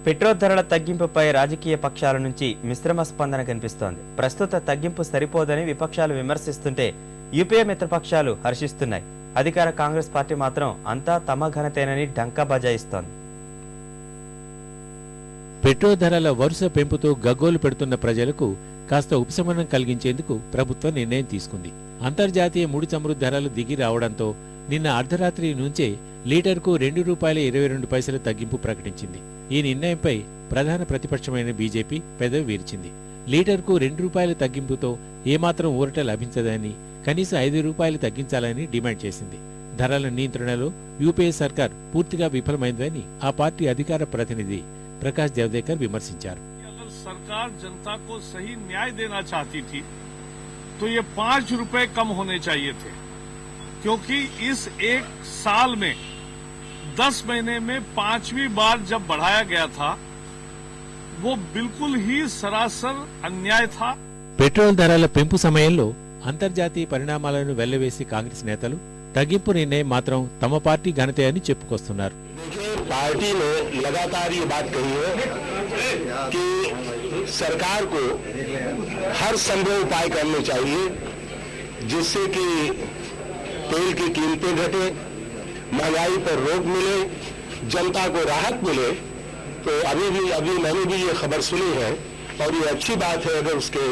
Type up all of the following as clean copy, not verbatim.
Petrol ధరల తగ్గింపుపై రాజకీయ పక్షాల నుంచి మిశ్రమ స్పందన కనిపిస్తోంది. ప్రస్తుత తగ్గింపు సరిపోదని విపక్షాలు విమర్శిస్తుంటే యూపీఏ మిత్రపక్షాలు హర్షిస్తున్నాయి. అధికార కాంగ్రెస్ పార్టీ మాత్రం అంతా తమ ఘనతేనని ఢంకా బజాయిస్తోంది. పెట్రోల్ ధరల వరుస పెంపుతో గగ్గోలు పెడుతున్న ప్రజలకు కాస్త ఉపశమనం కలిగించేందుకు ప్రభుత్వం నిర్ణయం తీసుకుంది. అంతర్జాతీయ ముడి చమురు ధరలు దిగి రావడంతో నిన్న అర్ధరాత్రి నుంచే లీటర్కు ₹2.22 తగ్గింపు ప్రకటించింది. ఈ నిర్ణయంపై ప్రధాన ప్రతిపక్షమైన బీజేపీ పెదవి విరిచింది. లీటర్కు ₹2 తగ్గింపుతో ఏమాత్రం ఊరట లభించదని, కనీసం ₹5 తగ్గించాలని డిమాండ్ చేసింది. ధరల నియంత్రణలో యూపీఏ సర్కార్ పూర్తిగా విఫలమైందని ఆ పార్టీ అధికార ప్రతినిధి ప్రకాష్ జవదేకర్ విమర్శించారు. सरकार जनता को सही न्याय देना चाहती थी तो ये ₹5 कम होने चाहिए थे, क्योंकि इस एक साल में 10 महीने में 5वीं बार जब बढ़ाया गया था वो बिल्कुल ही सरासर अन्याय था. పెట్రోల్ ధరల పెంపు సమయంలో అంతర్జాతీయ పరిణామాలను వెల్లవేసి కాంగ్రెస్ నేతలు తగ్గింపు నిర్ణయం మాత్రం తమ పార్టీ ఘనతే అని చెప్పుకొస్తున్నారు. पार्टी ने लगातार ये बात कही है कि सरकार को हर संभव उपाय करने चाहिए जिससे कि तेल की कीमतें घटे, महंगाई पर रोक मिले, जनता को राहत मिले. तो अभी मैंने भी ये खबर सुनी है और ये अच्छी बात है अगर उसके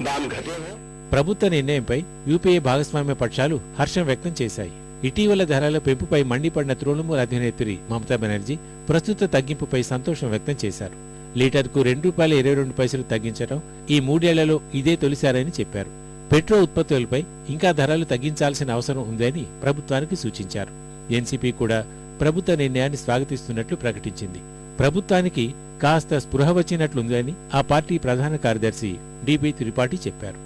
दाम घटे हैं. ప్రభుత్వ నిర్ణయంపై యూపీఏ భాగస్వామ్య పక్షాలు హర్షం వ్యక్తం చేశాయి. ఇటీవల ధరల పెంపుపై మండిపడిన తృణమూల్ అధినేత్రి మమతా బెనర్జీ ప్రస్తుత తగ్గింపుపై సంతోషం వ్యక్తం చేశారు. లీటర్కు ₹2.22 తగ్గించడం ఈ 3 ఏళ్లలో ఇదే తొలిసారని చెప్పారు. పెట్రోల్ ఉత్పత్తులపై ఇంకా ధరలు తగ్గించాల్సిన అవసరం ఉందని ప్రభుత్వానికి సూచించారు. ఎన్సీపీ కూడా ప్రభుత్వ నిర్ణయాన్ని స్వాగతిస్తున్నట్లు ప్రకటించింది. ప్రభుత్వానికి కాస్త స్పృహ వచ్చినట్లుందని ఆ పార్టీ ప్రధాన కార్యదర్శి డిబి త్రిపాఠి చెప్పారు.